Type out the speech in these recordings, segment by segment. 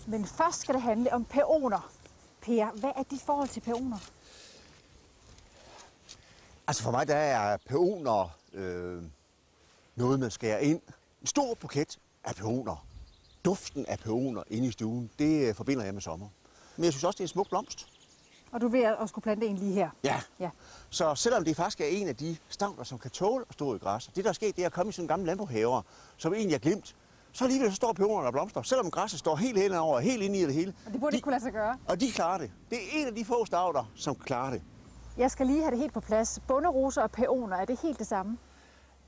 Men først skal det handle om pæoner. Per, hvad er dit forhold til pæoner? Altså for mig der er pæoner noget, man skærer ind. En stor buket af pæoner. Duften af pæoner inde i stuen, det forbinder jeg med sommer. Men jeg synes også, det er en smuk blomst. Og du er ved at skulle plante en lige her? Ja. Så selvom det faktisk er en af de stauder, som kan tåle at stå i græs, det der er sket, det er at komme i sådan en gammel landbrugshaver, som egentlig er glemt, så alligevel så står pæonerne og blomster, selvom græsset står helt hen over, helt inde i det hele. Og det burde ikke kunne lade sig gøre. Og de klarer det. Det er en af de få stauder, som klarer det. Jeg skal lige have det helt på plads. Bonderoser og pæoner, er det helt det samme?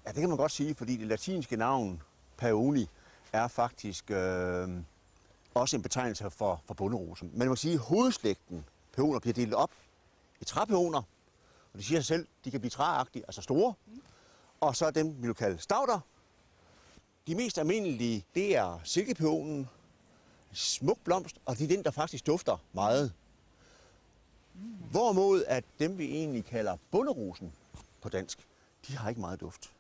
Ja, det kan man godt sige, fordi det latinske navn, paeoni, er faktisk også en betegnelse for bonderosen. Men man må sige, at hovedslægten pæoner bliver delt op i træpæoner, og det siger sig selv, de kan blive træagtige, altså store. Og så er dem, vi vil kalde stauder. De mest almindelige, det er silkepæonen, smuk blomst, og det er den, der faktisk dufter meget. Hvorimod at dem, vi egentlig kalder bonderosen på dansk, de har ikke meget duft.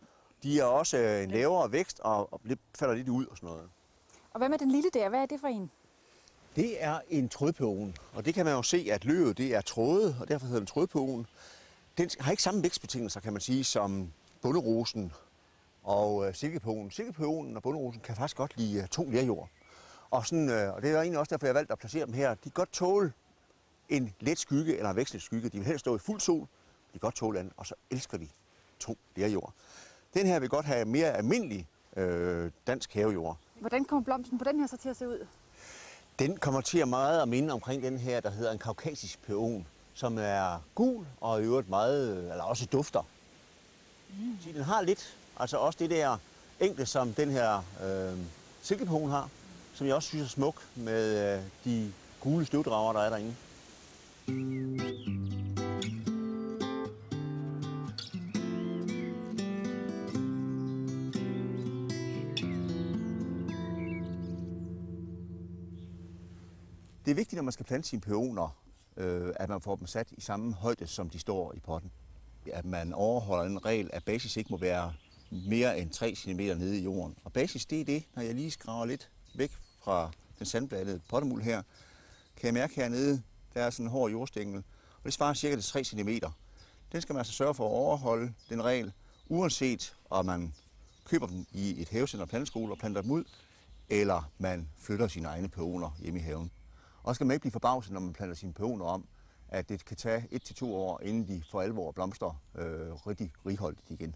De er også en lavere vækst og falder lidt ud og sådan noget. Og hvad med den lille der? Hvad er det for en? Det er en trådpæon, og det kan man jo se, at løvet det er tråde, og derfor hedder den trådpæon. Den har ikke samme vækstbetingelser, kan man sige, som bonderosen og silkepæonen. Silkepæonen og bonderosen kan faktisk godt lide tung lerjord. Og det er egentlig også derfor, jeg har valgt at placere dem her. De kan godt tåle en let skygge eller en vekslende skygge. De vil helst stå i fuld sol, de kan godt tåle andet, og så elsker de tung lerjord. Den her vil godt have mere almindelig dansk havejord. Hvordan kommer blomsten på den her så til at se ud? Den kommer til at meget at minde omkring den her, der hedder en kaukasisk pæon, som er gul og i øvrigt meget, eller også dufter. Så den har lidt, altså også det der enkle, som den her silkepæon har, som jeg også synes er smuk med de gule støvdrager, der er derinde. Det er vigtigt, når man skal plante sine pæoner, at man får dem sat i samme højde, som de står i potten. At man overholder en regel, at basis ikke må være mere end 3 cm nede i jorden. Og basis, det er det, når jeg lige skraver lidt væk fra den sandblandede pottemuld her, kan jeg mærke hernede, der er sådan en hård jordstængel, og det svarer cirka til 3 cm. Den skal man altså sørge for at overholde, den regel, uanset om man køber dem i et havecenter og planteskole og planter dem ud, eller man flytter sine egne pæoner hjemme i haven. Og så skal man ikke blive forbavset, når man planter sine pæoner om, at det kan tage 1 til 2 år, inden de for alvor blomster rigtig righoldigt igen.